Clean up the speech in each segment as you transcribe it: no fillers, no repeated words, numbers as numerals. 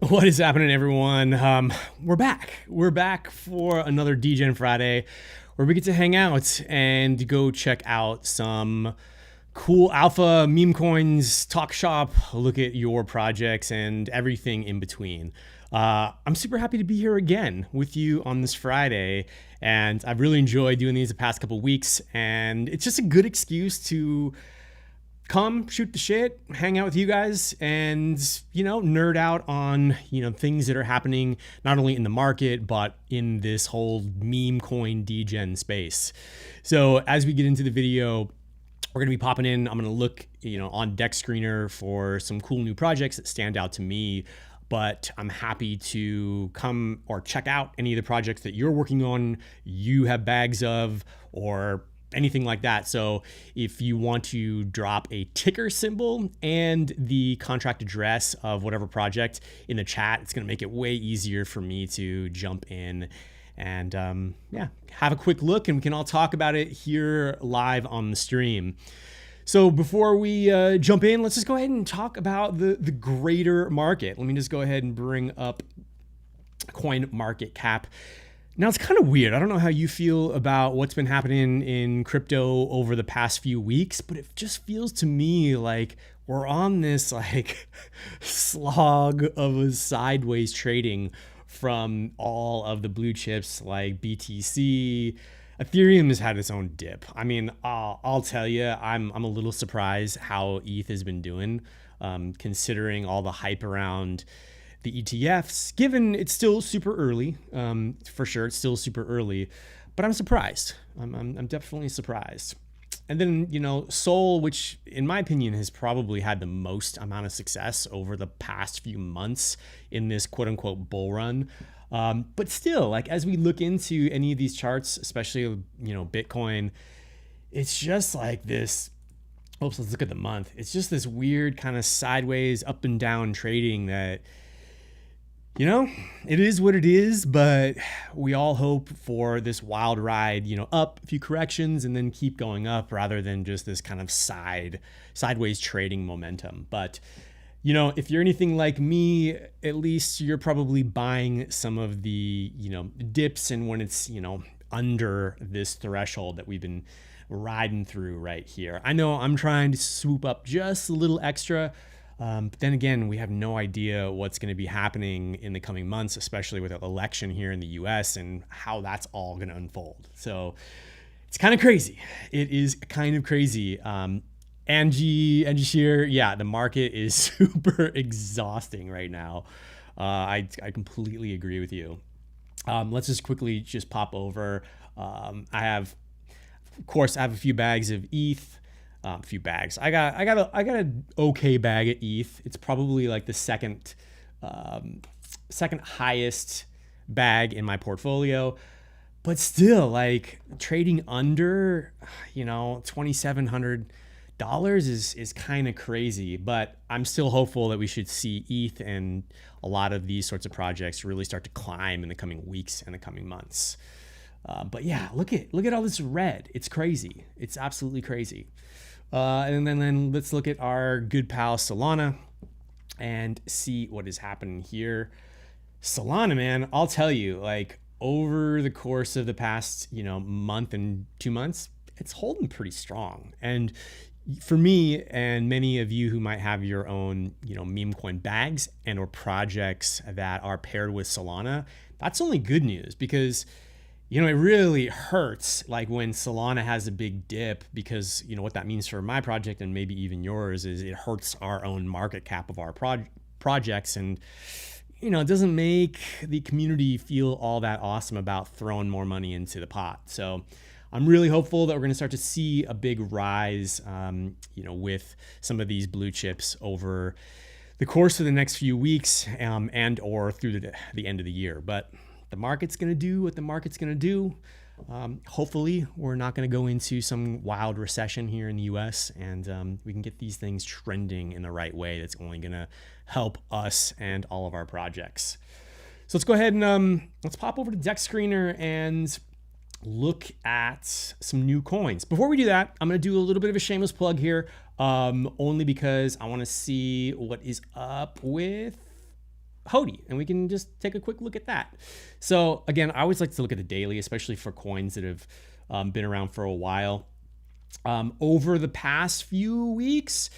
What is happening, everyone? We're back. We're back for another DEGEN Friday where we get to hang out and go check out some cool alpha meme coins, talk shop, look at your projects and everything in between. I'm super happy to be here again with you on this Friday, and I've really enjoyed doing these the past couple weeks, and it's just a good excuse to come shoot the shit, hang out with you guys, and nerd out on things that are happening not only in the market but in this whole meme coin degen space. So as we get into the video, we're going to be popping in. I'm going to look on DexScreener for some cool new projects that stand out to me, but I'm happy to come or check out any of the projects that you're working on, you have bags of, or anything like that. So if you want to drop a ticker symbol and the contract address of whatever project in the chat, it's going to make it way easier for me to jump in and have a quick look, and we can all talk about it here live on the stream. So before we jump in, let's just go ahead and talk about the greater market. Let me just go ahead and bring up coin market cap. Now, it's kind of weird. I don't know how you feel about what's been happening in crypto over the past few weeks, but it just feels to me like we're on this slog of a sideways trading from all of the blue chips like BTC. Ethereum has had its own dip. I mean, I'll tell you, I'm a little surprised how ETH has been doing, considering all the hype around the ETFs, given it's still super early. For sure, it's still super early, but I'm surprised. I'm definitely surprised. And then, Sol, which in my opinion has probably had the most amount of success over the past few months in this quote unquote bull run. But still, as we look into any of these charts, especially, Bitcoin, it's just like this. Let's look at the month. It's just this weird kind of sideways up and down trading that, it is what it is, but we all hope for this wild ride, up a few corrections and then keep going up rather than just this kind of sideways trading momentum. But, if you're anything like me, at least you're probably buying some of the, dips, and when it's, under this threshold that we've been riding through right here. I know I'm trying to swoop up just a little extra. But then again, we have no idea what's going to be happening in the coming months, especially with the election here in the US and how that's all going to unfold. So it's kind of crazy. It is kind of crazy. Angie Shear, the market is super exhausting right now. I completely agree with you. Let's just quickly pop over. I have a few bags of ETH. A few bags. I got an okay bag at ETH. It's probably like the second highest bag in my portfolio, but still, trading under $2,700 is kind of crazy. But I'm still hopeful that we should see ETH and a lot of these sorts of projects really start to climb in the coming weeks and the coming months. But yeah, look at all this red. It's crazy. It's absolutely crazy. And then let's look at our good pal Solana and see what is happening here. Solana, man, I'll tell you, over the course of the past, month and 2 months, it's holding pretty strong. And for me and many of you who might have your own, meme coin bags and or projects that are paired with Solana, that's only good news, because it really hurts when Solana has a big dip, because what that means for my project and maybe even yours is it hurts our own market cap of our projects, and it doesn't make the community feel all that awesome about throwing more money into the pot. So I'm really hopeful that we're going to start to see a big rise, with some of these blue chips over the course of the next few weeks, and or through the end of the year. But the market's going to do what the market's going to do. Hopefully, we're not going to go into some wild recession here in the US, and we can get these things trending in the right way. That's only going to help us and all of our projects. So let's go ahead and let's pop over to DexScreener and look at some new coins. Before we do that, I'm going to do a little bit of a shameless plug here, only because I want to see what is up with Hody, and we can just take a quick look at that. So again, I always like to look at the daily, especially for coins that have been around for a while. Over the past few weeks,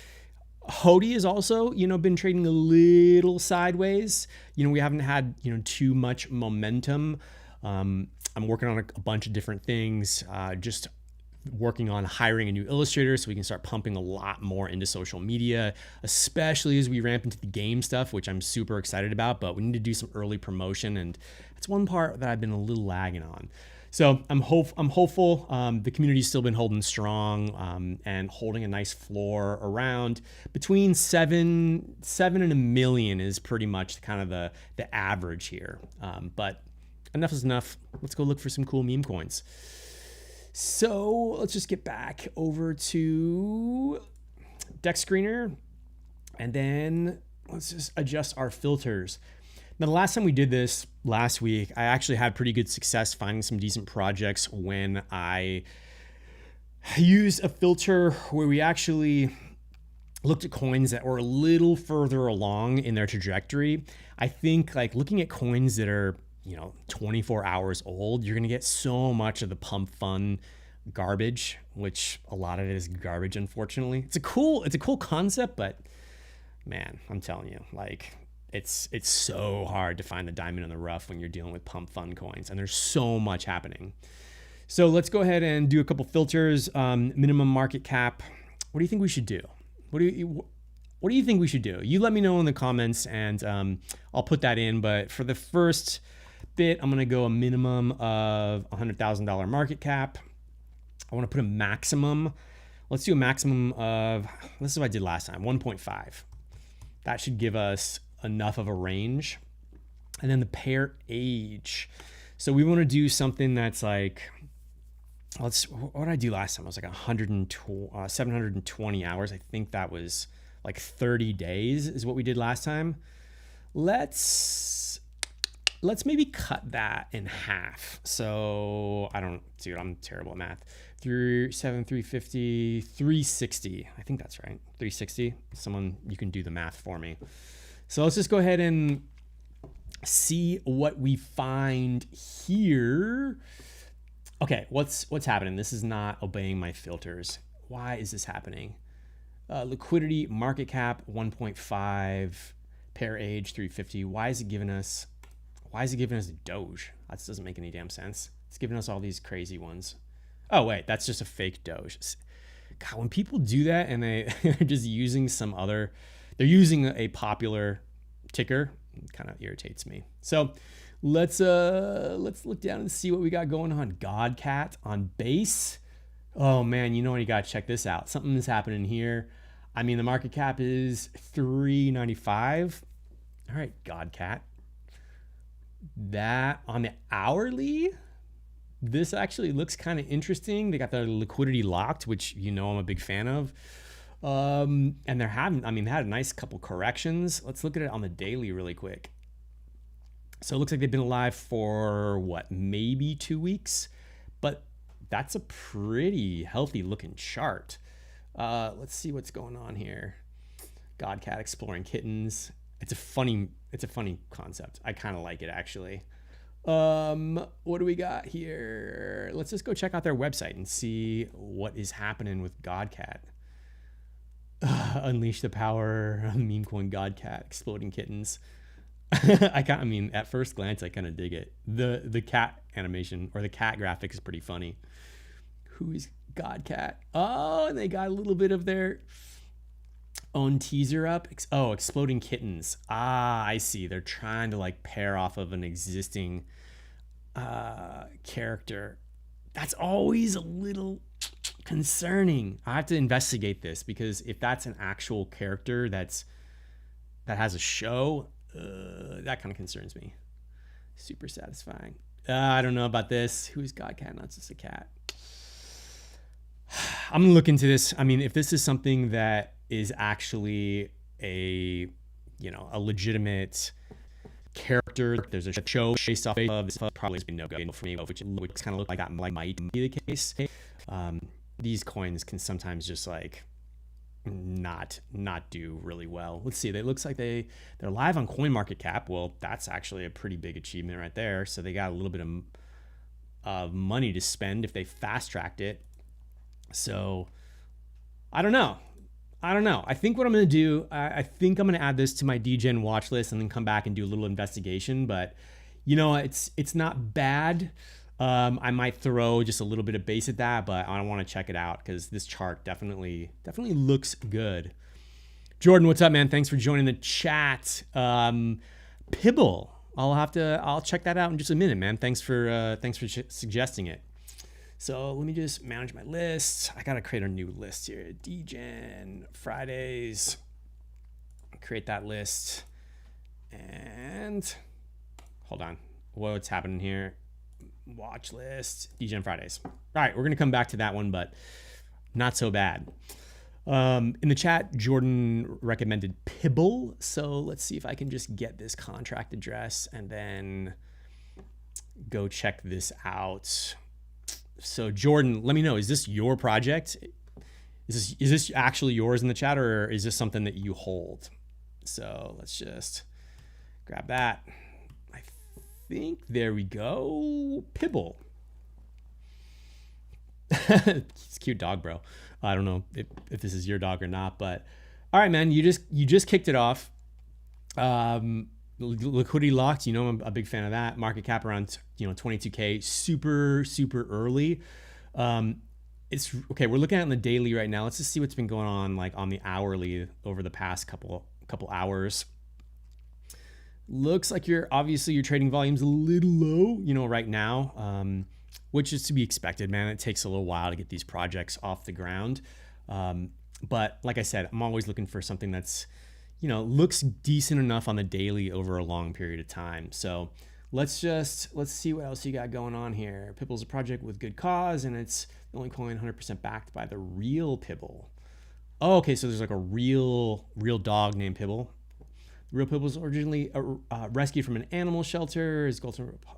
Hody has also, been trading a little sideways. We haven't had, too much momentum. I'm working on a bunch of different things, just working on hiring a new illustrator so we can start pumping a lot more into social media, especially as we ramp into the game stuff, which I'm super excited about, but we need to do some early promotion. And that's one part that I've been a little lagging on. So I'm hopeful. The community's still been holding strong and holding a nice floor around between seven and $1 million is pretty much kind of the average here. But enough is enough. Let's go look for some cool meme coins. So let's just get back over to DexScreener, and then let's just adjust our filters. Now, the last time we did this last week, I actually had pretty good success finding some decent projects when I used a filter where we actually looked at coins that were a little further along in their trajectory. I think like looking at coins that are 24 hours old, you're going to get so much of the pump fun garbage, which a lot of it is garbage, unfortunately. It's a cool concept, but man, I'm telling you, like it's so hard to find the diamond in the rough when you're dealing with pump fun coins, and there's so much happening. So let's go ahead and do a couple filters. Minimum market cap. What do you think we should do? What do you think we should do? You let me know in the comments, and I'll put that in. But for the first bit, I'm going to go a minimum of $100,000 market cap. I want to put a maximum. Let's do a maximum of, this is what I did last time, 1.5. That should give us enough of a range. And then the pair age. So we want to do something that's like, what did I do last time? It was like 720 hours. I think that was like 30 days is what we did last time. Let's maybe cut that in half. So I'm terrible at math. 350, 360. I think that's right. 360. Someone, you can do the math for me. So let's just go ahead and see what we find here. Okay, what's happening? This is not obeying my filters. Why is this happening? Liquidity, market cap, 1.5, pair age, 350. Why is it giving us Doge? That doesn't make any damn sense. It's giving us all these crazy ones. Oh wait, that's just a fake Doge. God, when people do that and they're just using they're using a popular ticker, it kind of irritates me. So let's look down and see what we got going on. Godcat on base. Oh man, you gotta check this out. Something is happening here. I mean, the market cap is 395. All right, Godcat. That on the hourly, this actually looks kind of interesting. They got their liquidity locked, which I'm a big fan of. And they had a nice couple corrections. Let's look at it on the daily really quick. So it looks like they've been alive for maybe 2 weeks, but that's a pretty healthy looking chart. Let's see what's going on here. Godcat exploring kittens. It's a funny concept. I kind of like it actually. What do we got here? Let's just go check out their website and see what is happening with Godcat. Unleash the power of meme coin Godcat exploding kittens. At first glance, I kind of dig it. The cat animation or the cat graphic is pretty funny. Who is Godcat? Oh, and they got a little bit of their own teaser up. Oh, exploding kittens. Ah, I see. They're trying to pair off of an existing character. That's always a little concerning. I have to investigate this, because if that's an actual character that has a show, that kind of concerns me. Super satisfying. I don't know about this. Who is Godcat? Not just a cat. I'm gonna look into this. I mean, if this is something that is actually a legitimate character, there's a show based off of this, probably no go for me, which kind of look like that might be the case. These coins can sometimes just not do really well. Let's see. It looks like they're live on CoinMarketCap. Well, that's actually a pretty big achievement right there. So they got a little bit of money to spend if they fast tracked it. So I don't know. I think what I'm going to do, I think I'm going to add this to my DEGEN watch list and then come back and do a little investigation. But you know, it's not bad. I might throw just a little bit of base at that, but I want to check it out because this chart definitely looks good. Jordan, what's up, man? Thanks for joining the chat. Pibble, I'll check that out in just a minute, man. Thanks for suggesting it. So let me just manage my list. I gotta create a new list here. DEGEN Fridays. Create that list. And hold on. What's happening here? Watch list. DEGEN Fridays. All right, we're gonna come back to that one, but not so bad. In the chat, Jordan recommended Pibble. So let's see if I can just get this contract address and then go check this out. So Jordan, let me know, is this your project? Is this actually yours in the chat, or is this something that you hold? So let's just grab that. I think there we go. Pibble. It's a cute dog, bro. I don't know if this is your dog or not, but all right, man, you just kicked it off. Liquidity locked, you know, I'm a big fan of that. Market cap around 22K, super early. It's okay. We're looking at it on the daily right now. Let's just see what's been going on like on the hourly over the past couple hours. Looks like your trading volume's a little low, right now, which is to be expected, man. It takes a little while to get these projects off the ground. But like I said, I'm always looking for something that's looks decent enough on the daily over a long period of time. So let's see what else you got going on here. Pibble's a project with good cause, and it's the only coin 100% backed by the real Pibble. Oh, okay, so there's like a real dog named Pibble. The real Pibble was originally rescued from an animal shelter.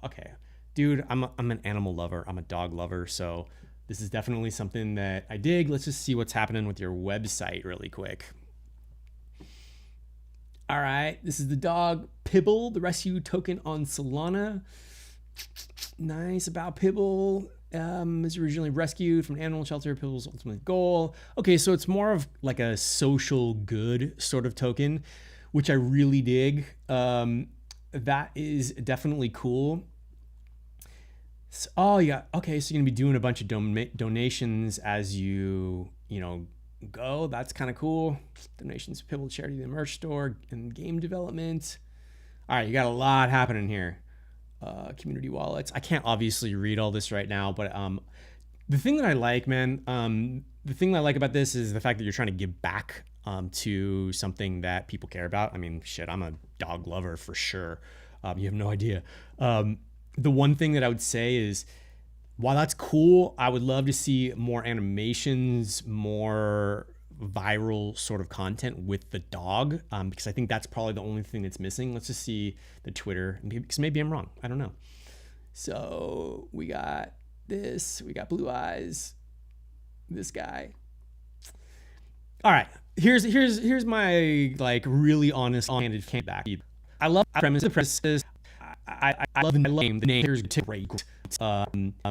Okay, dude, I'm an animal lover. I'm a dog lover, so this is definitely something that I dig. Let's just see what's happening with your website really quick. All right, this is the dog Pibble, the rescue token on Solana. Nice about Pibble. Is originally rescued from an animal shelter. Pibble's ultimate goal. Okay, so it's more of like a social good sort of token, which I really dig. That is definitely cool. So, yeah, okay, so you're gonna be doing a bunch of donations as you go. That's kind of cool. Donations to Pibble charity, the merch store, and game development. All right, you got a lot happening here. Community wallets. I can't obviously read all this right now, but the thing that I like, man, the thing that I like about this is the fact that you're trying to give back to something that people care about. I mean, shit, I'm a dog lover for sure. You have no idea. The one thing that I would say is, while that's cool, I would love to see more animations, more viral sort of content with the dog, because I think that's probably the only thing that's missing. Let's just see the Twitter, because maybe I'm wrong. I don't know. So we got this. We got Blue Eyes. This guy. All right. Here's my like really honest, candid feedback. I love the premises. I love the name. The name is great.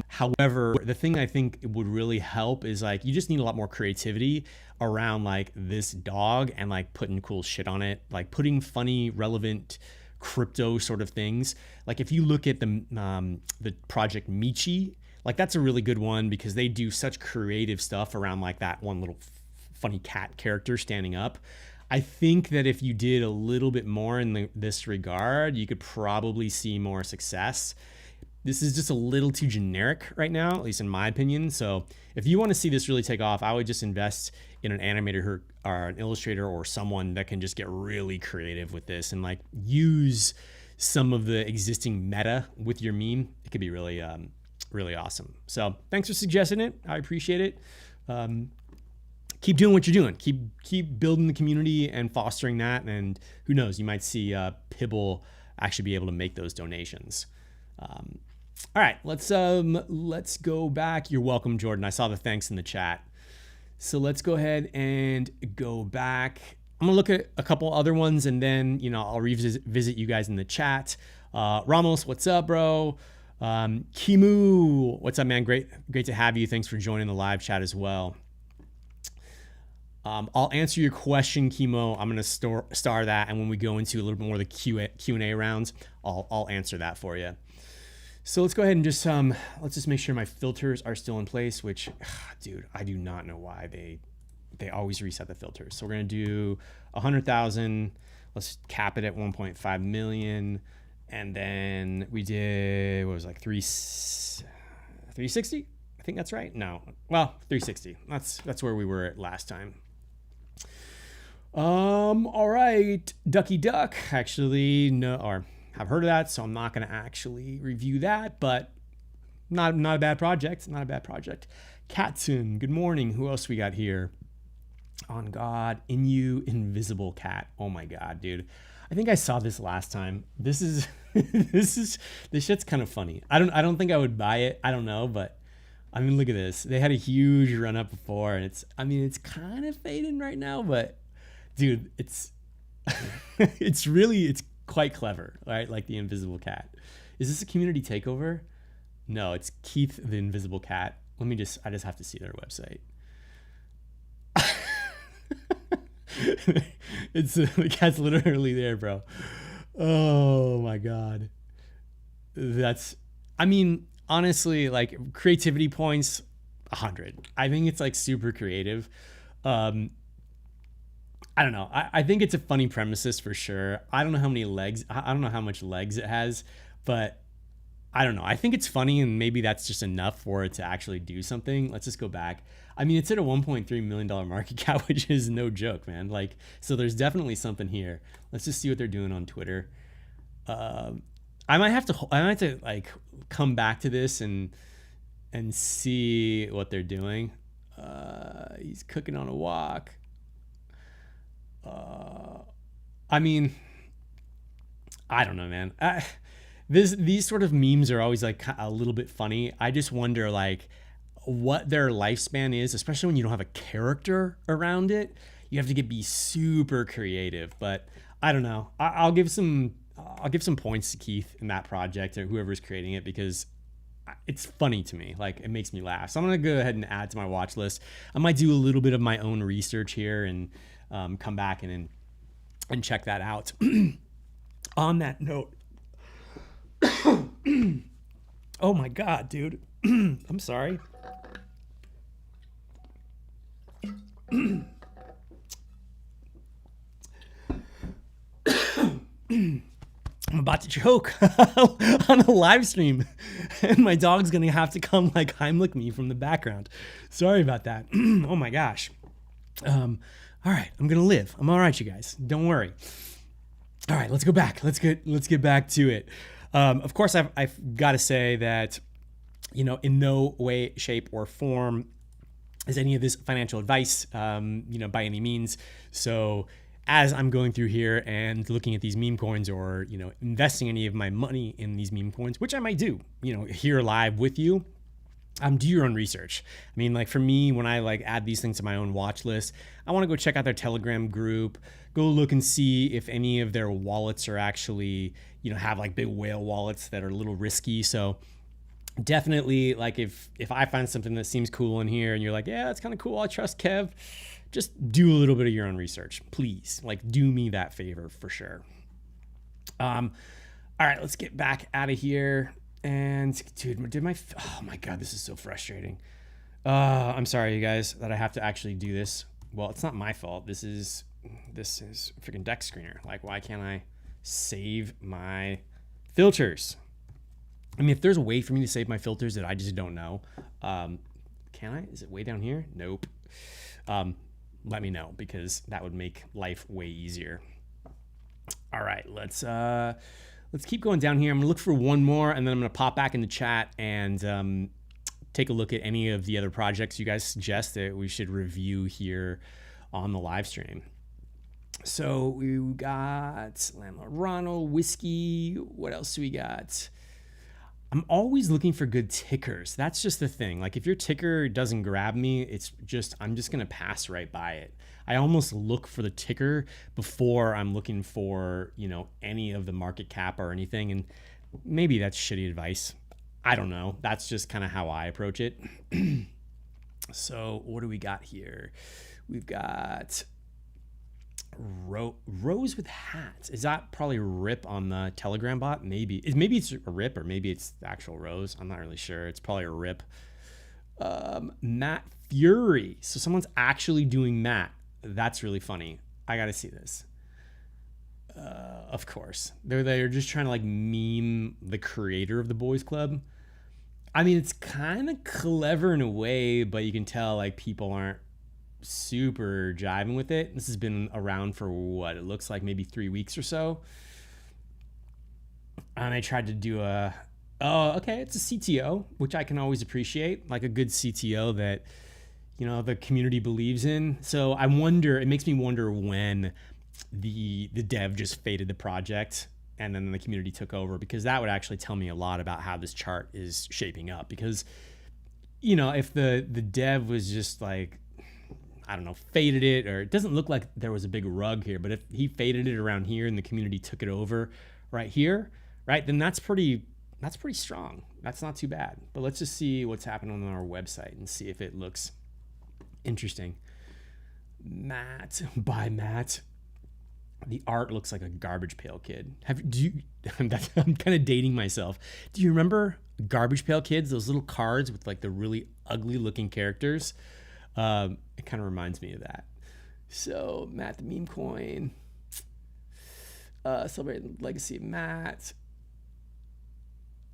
However, the thing I think would really help is like you just need a lot more creativity around like this dog and like putting cool shit on it, like putting funny, relevant crypto sort of things. Like if you look at the project Michi, like that's a really good one because they do such creative stuff around like that one little funny cat character standing up. I think that if you did a little bit more in this regard, you could probably see more success. This is just a little too generic right now, at least in my opinion. So if you want to see this really take off, I would just invest in an animator or an illustrator or someone that can just get really creative with this and like use some of the existing meta with your meme. It could be really, really awesome. So thanks for suggesting it. I appreciate it. Keep doing what you're doing. Keep building the community and fostering that. And who knows, you might see Pibble actually be able to make those donations. All right, let's go back. You're welcome, Jordan. I saw the thanks in the chat. So let's go ahead and go back. I'm gonna look at a couple other ones, and then I'll revisit you guys in the chat. Ramos, what's up, bro? Kimu, what's up, man? Great to have you. Thanks for joining the live chat as well. I'll answer your question, Kimo. I'm gonna star that, and when we go into a little bit more of the Q&A rounds, I'll answer that for you. So let's go ahead and just let's just make sure my filters are still in place. Which, dude, I do not know why they always reset the filters. So we're gonna do 100,000. Let's cap it at 1.5 million, and then we did what was it, like 360. I think that's right. No, well, 360. That's where we were at last time. All right, Ducky Duck. Actually, no, or I've heard of that, so I'm not going to actually review that, but not a bad project. Not a bad project. Catson, good morning. Who else we got here? On God, Invisible Cat. Oh my God, dude. I think I saw this last time. This shit's kind of funny. I don't think I would buy it. I don't know, but I mean, look at this. They had a huge run up before, and it's kind of fading right now, but dude, it's it's quite clever, right? Like the Invisible Cat. Is this a community takeover? No, it's Keith the Invisible Cat. I just have to see their website. The cat's literally there, bro. Oh my God. Honestly, like creativity points, 100. I think it's like super creative. I don't know. I think it's a funny premises for sure. I don't know how many legs. I don't know how much legs it has, but I don't know. I think it's funny, and maybe that's just enough for it to actually do something. Let's just go back. I mean, it's at a $1.3 million market cap, which is no joke, man. Like, so there's definitely something here. Let's just see what they're doing on Twitter. I might have to like come back to this and see what they're doing. He's cooking on a wok. I mean, I don't know, man. These sort of memes are always like a little bit funny. I just wonder like what their lifespan is, especially when you don't have a character around it. You have to be super creative, but I don't know. I'll give some points to Keith in that project or whoever's creating it, because it's funny to me. Like, it makes me laugh. So I'm going to go ahead and add to my watch list. I might do a little bit of my own research here and come back and check that out. On that note, oh my God, dude. I'm sorry. I'm about to choke on a live stream, and my dog's gonna have to come like Heimlich me from the background. Sorry about that. Oh my gosh. All right, I'm gonna live. I'm all right, you guys. Don't worry. All right, let's go back. Let's get back to it. Of course, I've got to say that, in no way, shape, or form is any of this financial advice, by any means. So as I'm going through here and looking at these meme coins, or, investing any of my money in these meme coins, which I might do, here live with you, do your own research. I mean, like for me, when I like add these things to my own watch list, I want to go check out their Telegram group, go look and see if any of their wallets are actually, have like big whale wallets that are a little risky. So definitely, like if I find something that seems cool in here and you're like, yeah, that's kind of cool, I trust Kev, just do a little bit of your own research, please. Like, do me that favor for sure. All right, let's get back out of here. And dude, oh my God, this is so frustrating. I'm sorry, you guys, that I have to actually do this. Well, it's not my fault. This is freaking DexScreener. Like, why can't I save my filters? I mean, if there's a way for me to save my filters that I just don't know, can I? Is it way down here? Nope. Let me know, because that would make life way easier. All right, let's keep going down here. I'm gonna look for one more, and then I'm gonna pop back in the chat and take a look at any of the other projects you guys suggest that we should review here on the live stream. So we got Lamorano, whiskey. What else do we got? I'm always looking for good tickers. That's just the thing. Like if your ticker doesn't grab me, I'm just going to pass right by it. I almost look for the ticker before I'm looking for, any of the market cap or anything. And maybe that's shitty advice. I don't know. That's just kind of how I approach it. So what do we got here? We've got Rose with hats. Is that probably Rip on the Telegram bot? Maybe it's a Rip, or maybe it's the actual Rose. I'm not really sure. It's probably a Rip. Matt Fury. So someone's actually doing Matt. That's really funny. I gotta see this. Of course, they're just trying to like meme the creator of the Boys Club. I mean, it's kind of clever in a way, but you can tell like people aren't super jiving with it. This has been around for what it looks like maybe 3 weeks or so. And I tried to do it's a CTO, which I can always appreciate, like a good CTO that, the community believes in. So it makes me wonder when the dev just faded the project and then the community took over, because that would actually tell me a lot about how this chart is shaping up. Because, if the dev was just like, I don't know, faded it, or it doesn't look like there was a big rug here, but if he faded it around here and the community took it over right here, right, then that's pretty strong. That's not too bad. But let's just see what's happening on our website and see if it looks interesting. Matt. The art looks like a Garbage Pail Kid. I'm kind of dating myself. Do you remember Garbage Pail Kids? Those little cards with like the really ugly looking characters. It kind of reminds me of that. So Matt the meme coin. Celebrating legacy of Matt.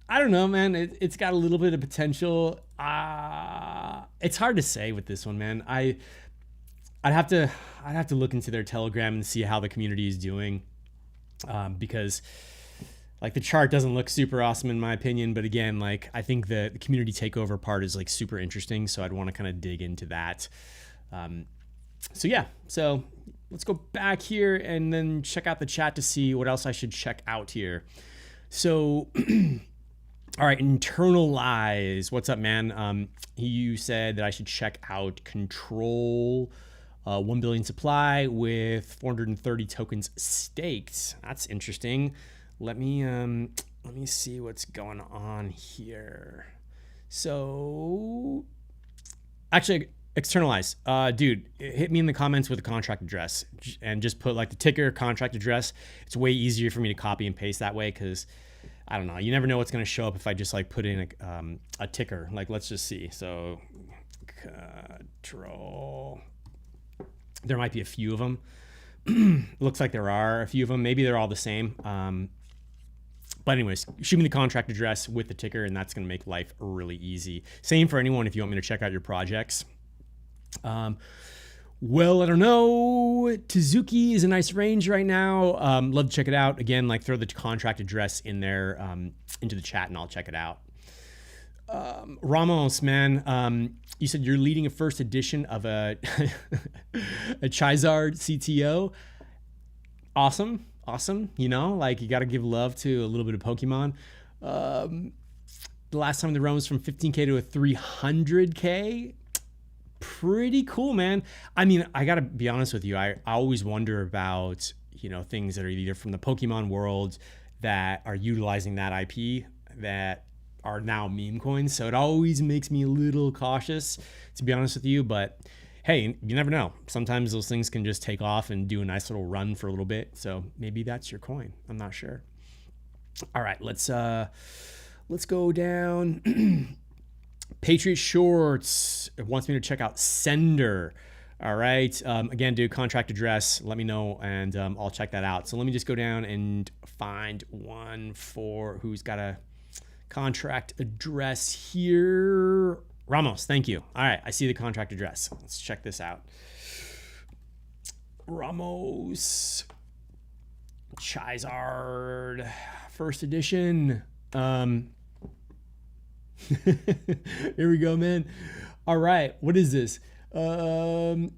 I don't know, man. It's got a little bit of potential. It's hard to say with this one, man. I'd have to look into their Telegram and see how the community is doing, because like the chart doesn't look super awesome in my opinion. But again, like I think the community takeover part is like super interesting, so I'd want to kind of dig into that. So let's go back here and then check out the chat to see what else I should check out here. So. All right, internalize. What's up, man? You said that I should check out Control, 1 billion supply with 430 tokens staked. That's interesting. Let me see what's going on here. So, actually, externalize. Dude, hit me in the comments with a contract address and just put like the ticker, contract address. It's way easier for me to copy and paste that way, because I don't know. You never know what's going to show up if I just like put in a ticker. Like, let's just see. So Control. There might be a few of them. Looks like there are a few of them. Maybe they're all the same. But anyways, shoot me the contract address with the ticker, and that's going to make life really easy. Same for anyone if you want me to check out your projects. Well, I don't know. Tizuki is a nice range right now. Love to check it out. Again, like throw the contract address in there into the chat and I'll check it out. Ramos, man, you said you're leading a first edition of a Charizard CTO. Awesome. Like you got to give love to a little bit of Pokemon. The last time the run was from 15K to a 300K. Pretty cool, man. I mean, I gotta be honest with you. I always wonder about, things that are either from the Pokemon world that are utilizing that IP that are now meme coins. So it always makes me a little cautious, to be honest with you. But hey, you never know. Sometimes those things can just take off and do a nice little run for a little bit. So maybe that's your coin. I'm not sure. All right, let's go down. Patriot Shorts wants me to check out Sender. All right. Again, dude, contract address. Let me know, and I'll check that out. So let me just go down and find one for who's got a contract address here. Ramos, thank you. All right, I see the contract address. Let's check this out. Ramos, Charizard, first edition. Here we go, man. All right, what is this? Wow.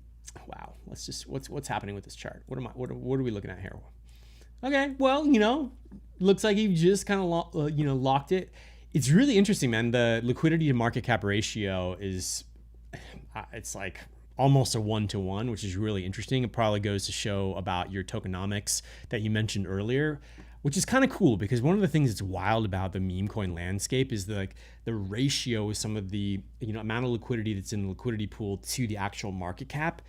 Let's just what's happening with this chart? What are we looking at here? Okay, well, looks like he just kind of locked it. It's really interesting, man. The liquidity to market cap ratio is, it's like almost a 1-to-1, which is really interesting. It probably goes to show about your tokenomics that you mentioned earlier, which is kind of cool because one of the things that's wild about the meme coin landscape is the ratio of some of the amount of liquidity that's in the liquidity pool to the actual market cap.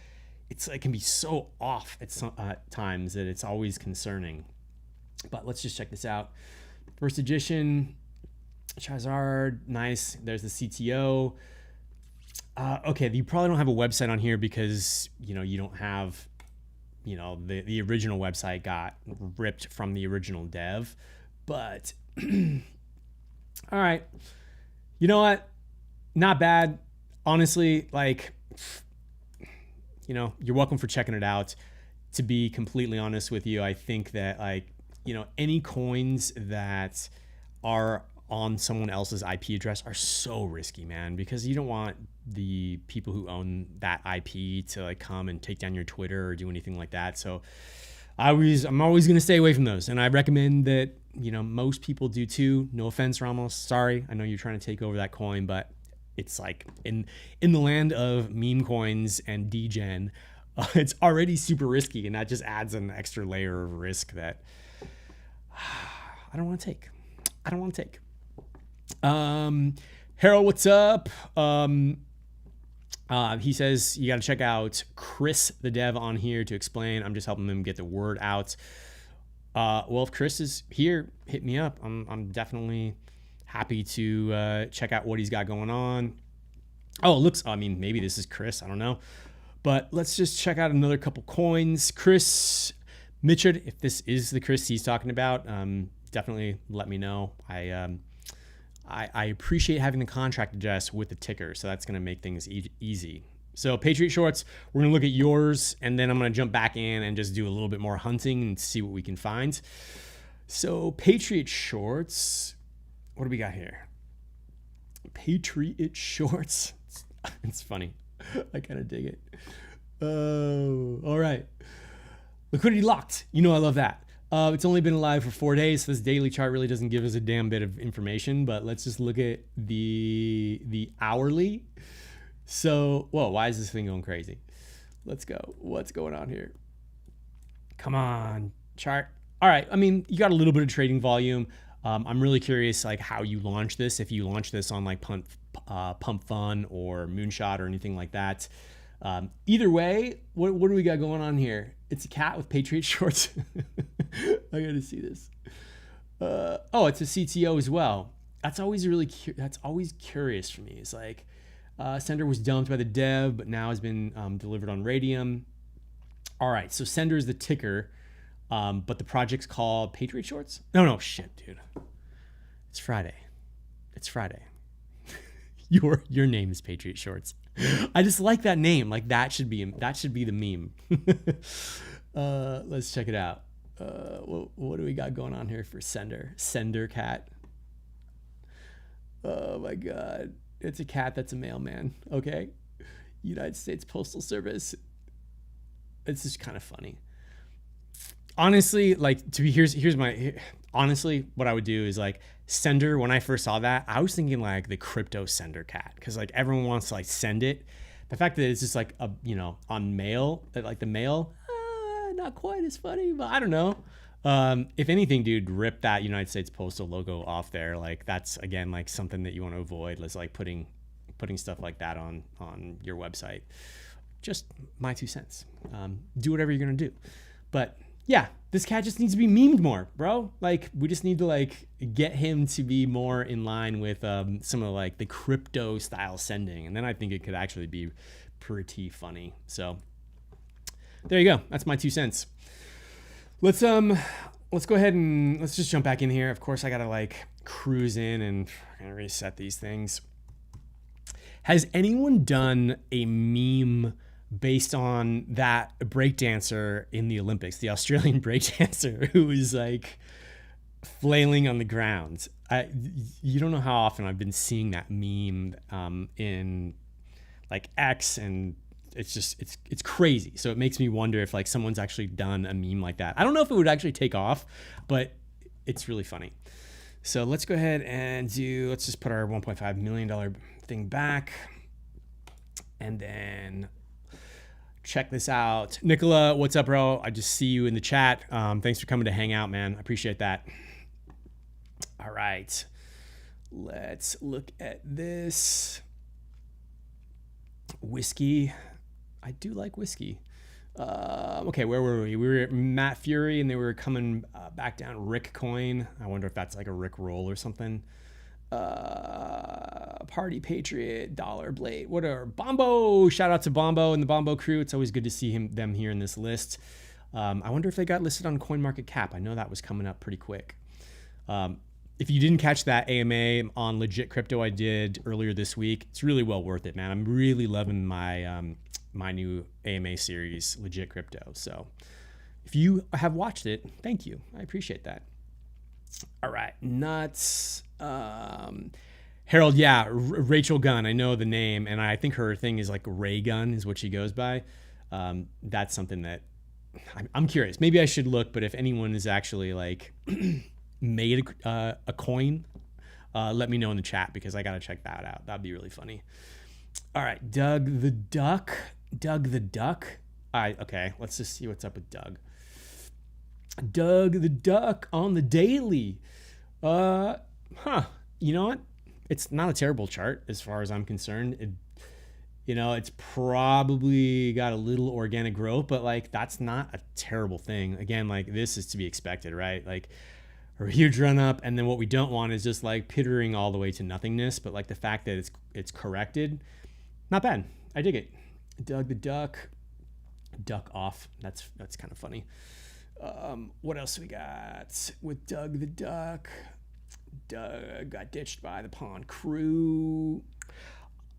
It can be so off at some times that it's always concerning. But let's just check this out. First edition, Charizard, nice. There's the CTO. Okay, you probably don't have a website on here because you don't have, the original website got ripped from the original dev. But all right, you know what? Not bad, honestly. Like, you're welcome for checking it out. To be completely honest with you, I think that any coins that are on someone else's IP address are so risky, man, because you don't want the people who own that IP to come and take down your Twitter or do anything like that. So I'm always going to stay away from those. And I recommend that, most people do too. No offense, Ramos. Sorry. I know you're trying to take over that coin, but it's in the land of meme coins and DEGEN, it's already super risky. And that just adds an extra layer of risk that I don't want to take. Harold, what's up? He says you got to check out Chris, the dev, on here to explain. I'm just helping him get the word out. Well, if Chris is here, hit me up. I'm definitely happy to check out what he's got going on. Oh, it looks, maybe this is Chris. I don't know. But let's just check out another couple coins. Chris Mitchard, if this is the Chris he's talking about, definitely let me know. I appreciate having the contract address with the ticker, so that's going to make things easy. So Patriot Shorts, we're going to look at yours, and then I'm going to jump back in and just do a little bit more hunting and see what we can find. So Patriot Shorts, what do we got here? Patriot Shorts. It's funny. I kind of dig it. Oh, all right. Liquidity locked. I love that. It's only been alive for 4 days, so this daily chart really doesn't give us a damn bit of information, but let's just look at the hourly. So, whoa, why is this thing going crazy? Let's go. What's going on here? Come on, chart. All right, you got a little bit of trading volume. I'm really curious how you launch this, if you launch this on Pump Fun or Moonshot or anything like that. Either way, what do we got going on here? It's a cat with Patriot Shorts. I gotta see this. It's a CTO as well. That's always curious for me. It's Sender was dumped by the dev, but now has been delivered on Radium. All right, so Sender is the ticker, but the project's called Patriot Shorts. No, shit, dude. It's Friday. Your name is Patriot Shorts. I just like that name. That should be the meme. Let's check it out. What do we got going on here for Sender cat? Oh my God. It's a cat that's a mailman. Okay. United States Postal Service. It's just kind of funny. Honestly, honestly, what I would do is Sender. When I first saw that, I was thinking the crypto Sender cat, because everyone wants to send it. The fact that it's just on mail, that the mail, not quite as funny, but I don't know. If anything, dude, rip that United States Postal logo off there. That's again something that you want to avoid. Let's putting stuff like that on your website. Just my 2 cents. Do whatever you're gonna do, but yeah, this cat just needs to be memed more, bro. We just need to get him to be more in line with some of the crypto style sending, and then I think it could actually be pretty funny. So there you go. That's my 2 cents. Let's go ahead and let's just jump back in here. Of course, I gotta cruise in and reset these things. Has anyone done a meme based on that breakdancer in the Olympics, the Australian breakdancer who was flailing on the ground? You don't know how often I've been seeing that meme in X, and it's crazy. So it makes me wonder if someone's actually done a meme like that. I don't know if it would actually take off, but it's really funny. So let's go ahead and let's just put our $1.5 million thing back. And then check this out. Nicola, what's up, bro? I just see you in the chat. Thanks for coming to hang out, man. I appreciate that. All right. Let's look at this. Whiskey. I do like whiskey. Okay, where were we? We were at Matt Fury, and they were coming back down. Rick Coin. I wonder if that's like a Rick roll or something. Party Patriot, Dollar Blade, whatever. Bombo. Shout out to Bombo and the Bombo crew. It's always good to see them here in this list. I wonder if they got listed on CoinMarketCap. I know that was coming up pretty quick. If you didn't catch that AMA on Legit Crypto I did earlier this week, it's really well worth it, man. I'm really loving my my new AMA series, Legit Crypto. So if you have watched it, thank you. I appreciate that. All right, nuts. Harold, yeah, Rachel Gunn. I know the name, and I think her thing is like Ray Gun is what she goes by. That's something that I'm curious. Maybe I should look, but if anyone is actually like made a coin, let me know in the chat because I gotta check that out. That'd be really funny. All right, Doug the Duck. Okay, let's just see what's up with Doug. Doug the Duck on the daily. You know what? It's not a terrible chart as far as I'm concerned. It's probably got a little organic growth, but like that's not a terrible thing. Again, like this is to be expected, right? Like a huge run up, and then what we don't want is just like pittering all the way to nothingness. But like the fact that it's corrected, not bad. I dig it. Doug the Duck, duck off. That's kind of funny. What else we got with Doug the Duck? Doug got ditched by the Pawn crew.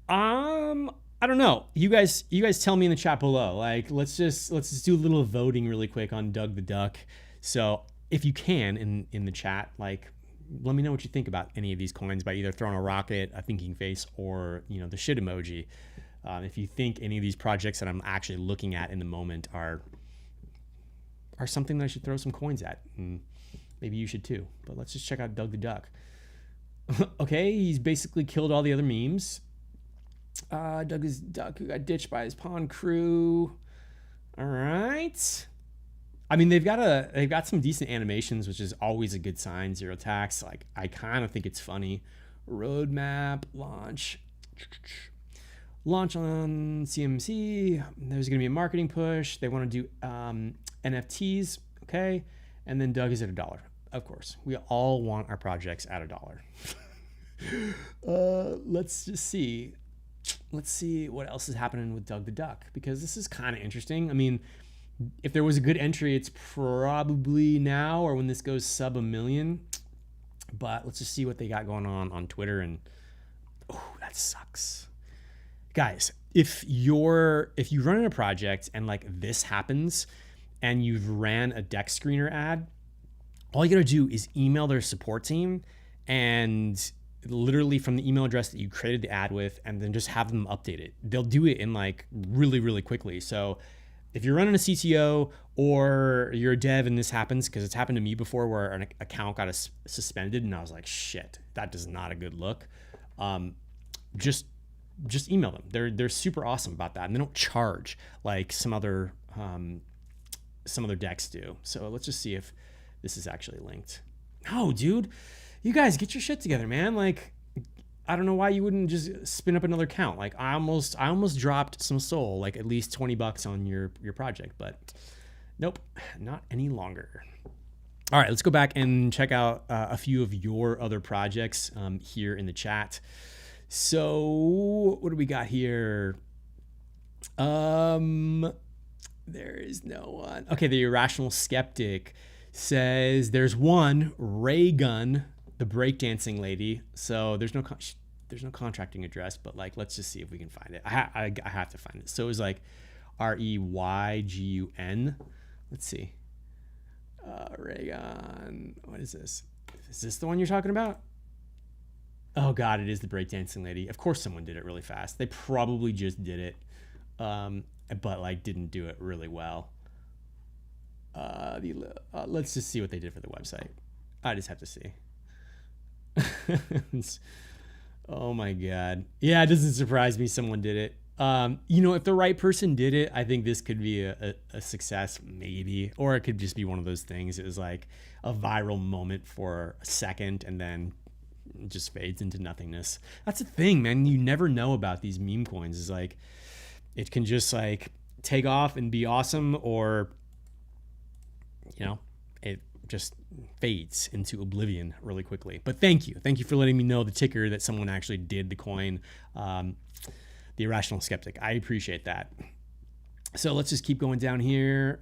I don't know. You guys tell me in the chat below. Like, let's just do a little voting really quick on Doug the Duck. So if you can in the chat, like, let me know what you think about any of these coins by either throwing a rocket, a thinking face, or the shit emoji. If you think any of these projects that I'm actually looking at in the moment are something that I should throw some coins at, and maybe you should too. But let's just check out Doug the Duck. Okay, he's basically killed all the other memes. Doug is Duck who got ditched by his Pawn crew. All right. I mean, they've got some decent animations, which is always a good sign. Zero tax. Like, I kind of think it's funny. Roadmap launch on CMC. There's going to be a marketing push. They want to do NFTs. Okay. And then Doug is at $1. Of course, we all want our projects at $1. Let's just see. Let's see what else is happening with Doug the Duck, because this is kind of interesting. I mean, if there was a good entry, it's probably now or when this goes sub 1 million. But let's just see what they got going on Twitter. And oh, that sucks. Guys, if you run a project and like this happens and you've ran a DexScreener ad, all you gotta do is email their support team and literally from the email address that you created the ad with, and then just have them update it. They'll do it in like really, really quickly. So if you're running a CTO or you're a dev and this happens, because it's happened to me before where an account got suspended and I was like, shit, that is not a good look. Just email them. They're super awesome about that, and they don't charge like some other decks do. So let's just see if this is actually linked. No, dude, you guys get your shit together, man. Like, I don't know why you wouldn't just spin up another account. Like, I almost dropped some soul, like at least $20 on your project, but nope, not any longer. All right, let's go back and check out a few of your other projects here in the chat. So what do we got here? There is no one. Okay, the Irrational Skeptic says there's one, Ray Gun, the breakdancing lady. So there's no contracting address, but like, let's just see if we can find it. I have to find it. So it was like REYGUN. Let's see. Ray Gun. What is this? Is this the one you're talking about? Oh God, it is the breakdancing lady. Of course someone did it really fast. They probably just did it, but like didn't do it really well. Let's just see what they did for the website. I just have to see. Oh my God. Yeah, it doesn't surprise me someone did it. If the right person did it, I think this could be a success, maybe. Or it could just be one of those things. It was like a viral moment for a second and then it just fades into nothingness. That's the thing, man. You never know about these meme coins. Is like, it can just like take off and be awesome, or, it just fades into oblivion really quickly. But thank you for letting me know the ticker that someone actually did the coin, the Irrational Skeptic. I appreciate that. So let's just keep going down here.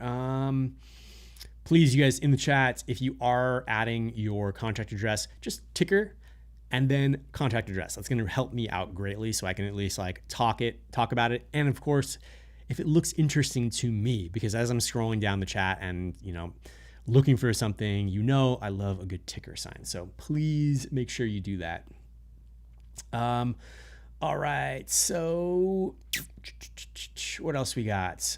Please, you guys in the chat, if you are adding your contract address, just ticker and then contract address. That's going to help me out greatly, so I can at least like talk about it. And of course, if it looks interesting to me, because as I'm scrolling down the chat and looking for something, I love a good ticker sign. So please make sure you do that. All right, so what else we got?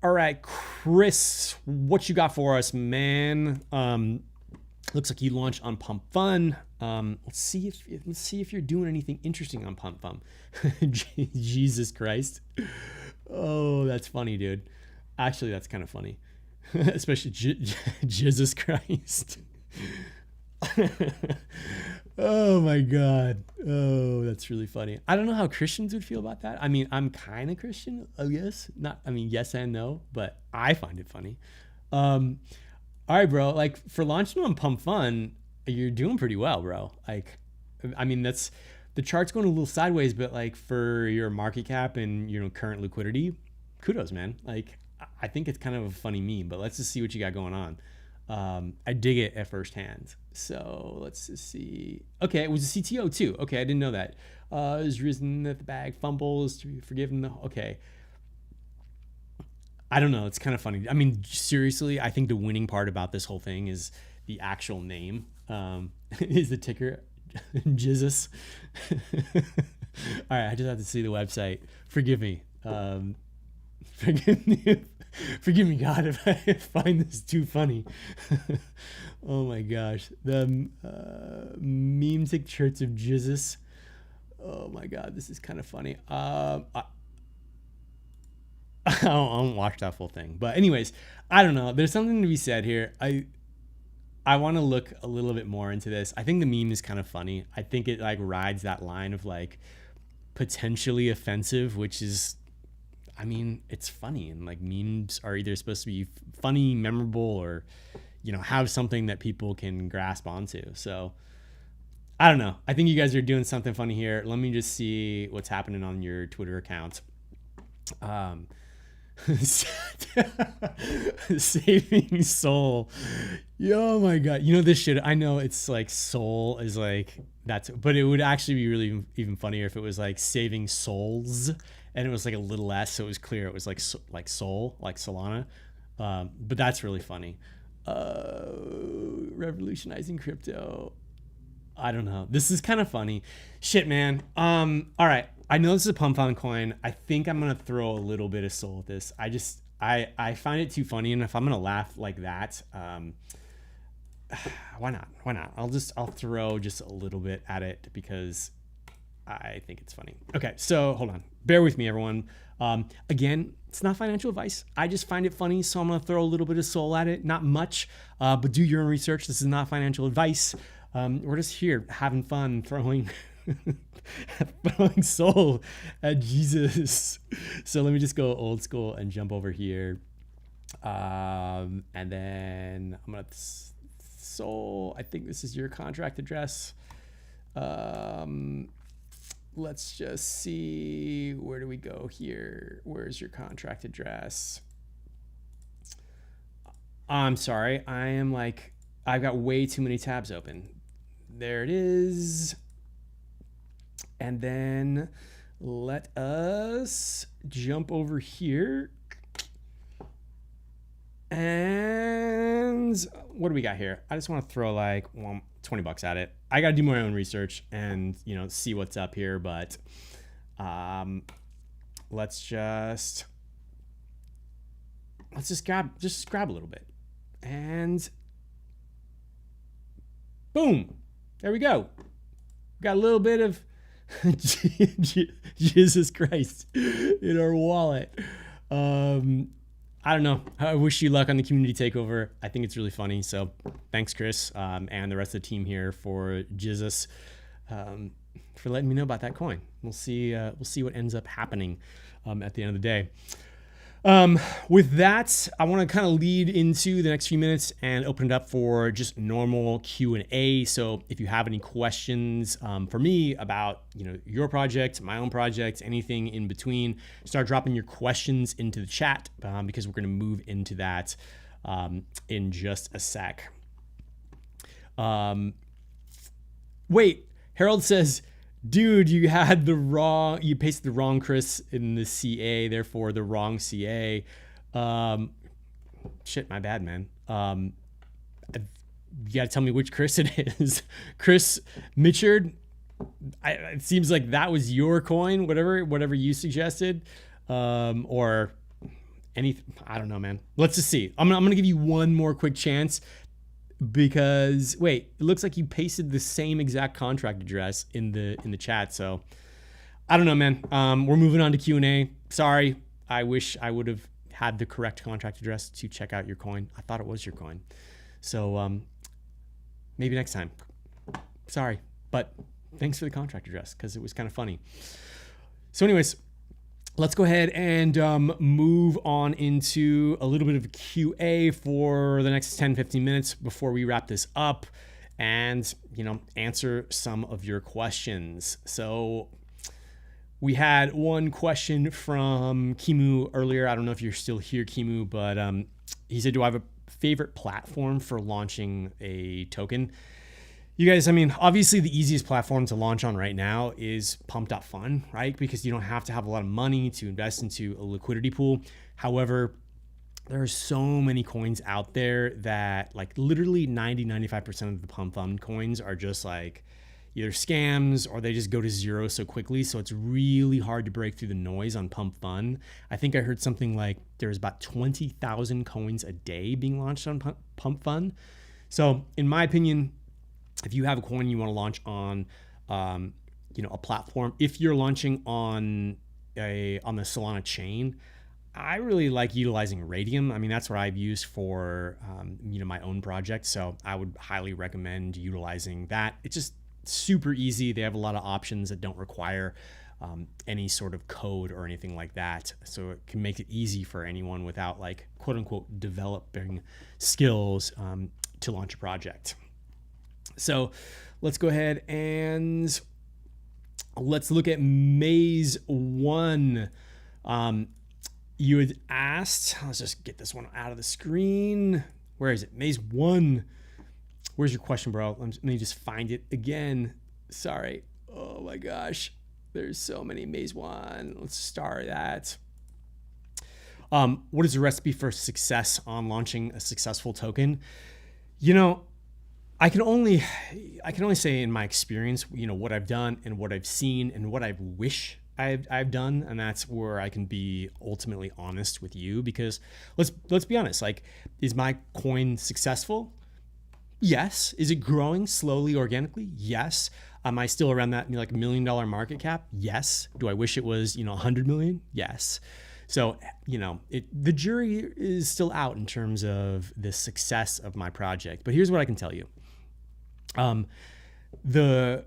All right, Chris, what you got for us, man? Looks like you launched on Pump Fun. Let's see if you're doing anything interesting on Pump Fun. Jesus Christ. Oh, that's funny, dude. Actually, that's kind of funny, especially Jesus Christ. Oh my God. Oh, that's really funny. I don't know how Christians would feel about that. I mean, I'm kind of Christian, I guess. Yes and no, but I find it funny. All right, bro. Like, for launching on Pump Fun, you're doing pretty well, bro. Like, that's the chart's going a little sideways, but like for your market cap and current liquidity, kudos, man. Like, I think it's kind of a funny meme, but let's just see what you got going on. I dig it at first hand. So let's just see. Okay, it was a CTO too. Okay, I didn't know that. Is risen that the bag fumbles to be forgiven. Okay. I don't know. It's kind of funny. I mean, seriously, I think the winning part about this whole thing is the actual name. Is the ticker Jizzus. All right, I just have to see the website. Forgive me. Forgive me, God, if I find this too funny. Oh my gosh. The meme tick shirts of Jizzus. Oh my God, this is kind of funny. I won't watch that full thing. But anyways, I don't know. There's something to be said here. I want to look a little bit more into this. I think the meme is kind of funny. I think it like rides that line of like potentially offensive, which is, it's funny, and like memes are either supposed to be funny, memorable, or, have something that people can grasp onto. So I don't know. I think you guys are doing something funny here. Let me just see what's happening on your Twitter account. Saving soul. Oh my God. This shit, I know it's like soul is like that's, but it would actually be really even funnier if it was like saving souls and it was like a little s, so it was clear it was like soul, like Solana. But that's really funny. Revolutionizing crypto. I don't know. This is kind of funny. Shit, man. All right. I know this is a Pump Fun coin. I think I'm going to throw a little bit of soul at this. I find it too funny. And if I'm going to laugh like that, why not? I'll throw just a little bit at it because I think it's funny. Okay. So hold on. Bear with me, everyone. Again, it's not financial advice. I just find it funny. So I'm going to throw a little bit of soul at it. Not much, but do your own research. This is not financial advice. We're just here having fun throwing soul at Jesus. So let me just go old school and jump over here. And then I'm going to soul. I think this is your contract address. Let's just see. Where do we go here? Where's your contract address? I'm sorry. I've got way too many tabs open. There it is. And then let us jump over here. And what do we got here? I just want to throw like $20 at it. I got to do my own research and, see what's up here. But let's just grab a little bit. And boom, there we go. Got a little bit of Jesus Christ in our wallet. I don't know. I wish you luck on the community takeover. I think it's really funny. So thanks, Chris, and the rest of the team here for Jizzus, for letting me know about that coin. We'll see what ends up happening at the end of the day. With that, I want to kind of lead into the next few minutes and open it up for just normal Q&A. So if you have any questions for me about, your project, my own project, anything in between, start dropping your questions into the chat because we're going to move into that in just a sec. Wait, Harold says, dude, you pasted the wrong Chris in the CA, therefore the wrong CA. Shit, my bad, man. You gotta tell me which Chris it is. Chris Mitchard. It seems like that was your coin, whatever you suggested, or anything. I don't know, man. Let's just see. I'm gonna give you one more quick chance. Because wait, it looks like you pasted the same exact contract address in the chat. So I don't know, man. We're moving on to Q&A. Sorry, I wish I would have had the correct contract address to check out your coin. I thought it was your coin. So maybe next time. Sorry, but thanks for the contract address because it was kind of funny. So anyways, let's go ahead and move on into a little bit of QA for the next 10-15 minutes before we wrap this up and, answer some of your questions. So we had one question from Kimu earlier. I don't know if you're still here, Kimu, but he said, do I have a favorite platform for launching a token? You guys, obviously the easiest platform to launch on right now is pump.fun, right? Because you don't have to have a lot of money to invest into a liquidity pool. However, there are so many coins out there that literally 90-95% of the pump fund coins are just either scams or they just go to zero so quickly. So it's really hard to break through the noise on pump fun. I think I heard something like there's about 20,000 coins a day being launched on pump fun. So in my opinion, if you have a coin you want to launch on, a platform, if you're launching on the Solana chain, I really like utilizing Radium. That's what I've used for, my own project. So I would highly recommend utilizing that. It's just super easy. They have a lot of options that don't require any sort of code or anything like that. So it can make it easy for anyone without quote unquote developing skills to launch a project. So let's go ahead and let's look at Maze 1. You had asked, let's just get this one out of the screen. Where is it? Maze 1. Where's your question, bro? Let me just find it again. Sorry. Oh my gosh. There's so many. Maze 1. Let's start that. What is the recipe for success on launching a successful token? I can only say in my experience, what I've done and what I've seen and what I wish I've done, and that's where I can be ultimately honest with you. Because let's be honest, is my coin successful? Yes. Is it growing slowly, organically? Yes. Am I still around that $1 million market cap? Yes. Do I wish it was 100 million? Yes. So, the jury is still out in terms of the success of my project. But here's what I can tell you. The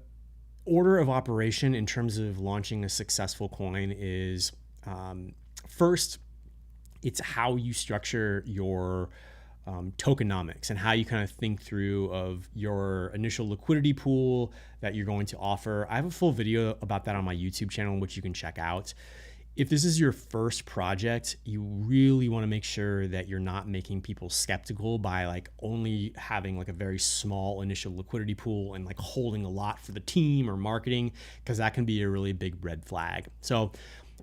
order of operation in terms of launching a successful coin is, first, it's how you structure your tokenomics and how you kind of think through of your initial liquidity pool that you're going to offer. I have a full video about that on my YouTube channel, which you can check out. If this is your first project, you really want to make sure that you're not making people skeptical by only having a very small initial liquidity pool and holding a lot for the team or marketing, because that can be a really big red flag. So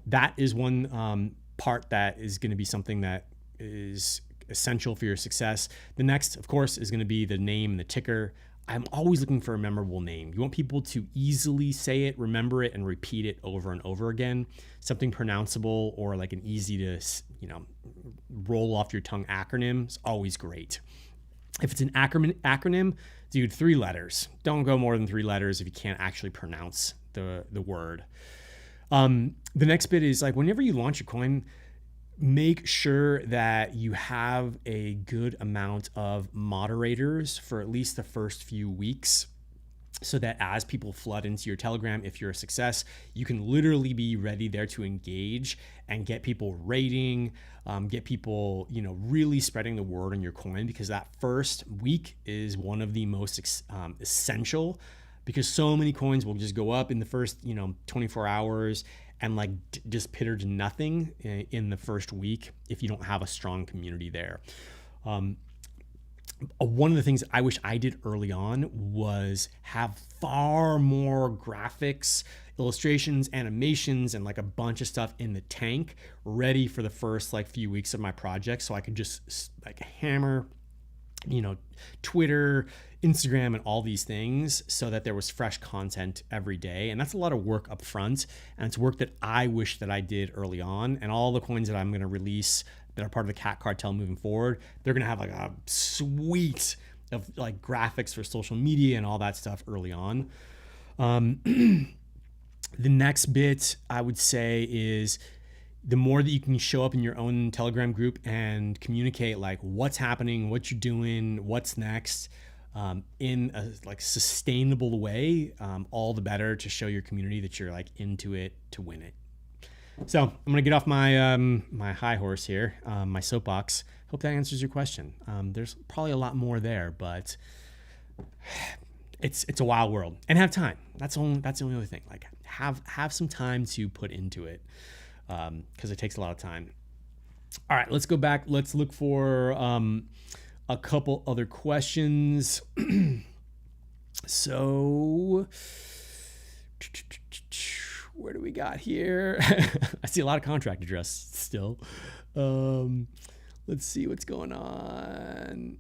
that is one part that is going to be something that is essential for your success. The next, of course, is going to be the name and the ticker. I'm always looking for a memorable name. You want people to easily say it, remember it, and repeat it over and over again. Something pronounceable or an easy to roll off your tongue acronym is always great. If it's an acronym, dude, 3 letters. Don't go more than 3 letters if you can't actually pronounce the word. The next bit is like, whenever you launch a coin, make sure that you have a good amount of moderators for at least the first few weeks, so that as people flood into your Telegram, if you're a success, you can literally be ready there to engage and get people rating, get people, really spreading the word on your coin, because that first week is one of the most essential, because so many coins will just go up in the first, 24 hours and like just pitter to nothing in the first week if you don't have a strong community there. One of the things I wish I did early on was have far more graphics, illustrations, animations, and like a bunch of stuff in the tank ready for the first like few weeks of my project, so I could just like hammer, Twitter, Instagram, and all these things, so that there was fresh content every day. And that's a lot of work up front, and it's work that I wish that I did early on. And all the coins that I'm going to release that are part of the Cat Cartel moving forward, they're going to have like a suite of like graphics for social media and all that stuff early on. The next bit I would say is, the more that you can show up in your own Telegram group and communicate like what's happening, what you're doing, what's next, in a like sustainable way, all the better to show your community that you're like into it to win it. So I'm gonna get off my my high horse here, my soapbox. Hope that answers your question. There's probably a lot more there, but it's a wild world, and have time. That's the only other thing. Like have some time to put into it, because it takes a lot of time. All right, let's go back. Let's look for a couple other questions. So where do we got here? I see a lot of contract address still. Let's see what's going on.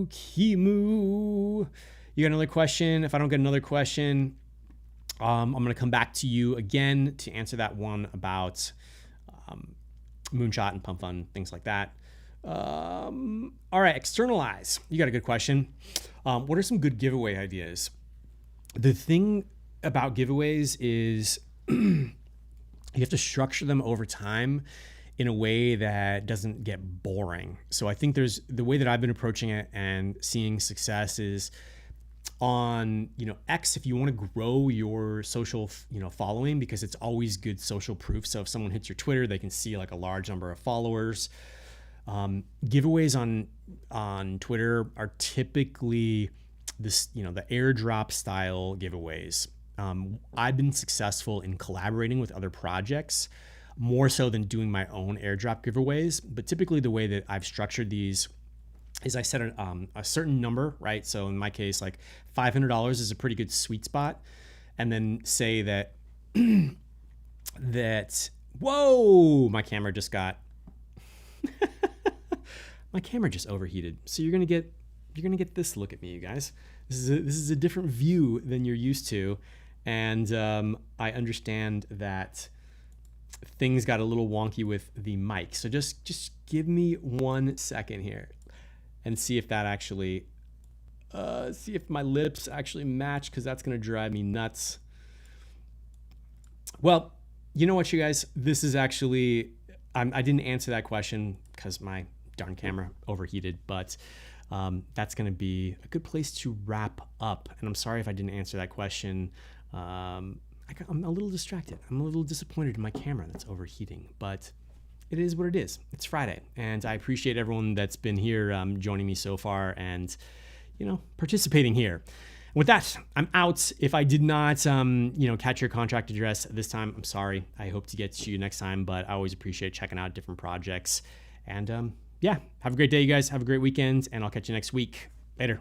Kimu, you got another question? If I don't get another question, I'm going to come back to you again to answer that one about Moonshot and Pump Fund, things like that. All right, externalize. You got a good question. What are some good giveaway ideas? The thing about giveaways is you have to structure them over time in a way that doesn't get boring. So I think there's the way that I've been approaching it and seeing success is on, X, if you want to grow your social, following, because it's always good social proof. So if someone hits your Twitter, they can see like a large number of followers. Giveaways on Twitter are typically this, the airdrop style giveaways. I've been successful in collaborating with other projects more so than doing my own airdrop giveaways. But typically the way that I've structured these is I set a certain number, right? So in my case, like $500 is a pretty good sweet spot. And then say that, whoa, my camera just overheated. So you're gonna get this look at me, you guys. This is a different view than you're used to, and I understand that things got a little wonky with the mic. So just give me 1 second here, and see if that actually, see if my lips actually match, because that's gonna drive me nuts. Well, you know what, you guys, this is actually, I didn't answer that question because my darn camera overheated, but that's going to be a good place to wrap up. And I'm sorry if I didn't answer that question. I'm a little distracted. I'm a little disappointed in my camera that's overheating, but it is what it is. It's Friday, and I appreciate everyone that's been here joining me so far and, participating here. With that, I'm out. If I did not, catch your contract address this time, I'm sorry. I hope to get to you next time, but I always appreciate checking out different projects. And yeah, have a great day, you guys. Have a great weekend, and I'll catch you next week. Later.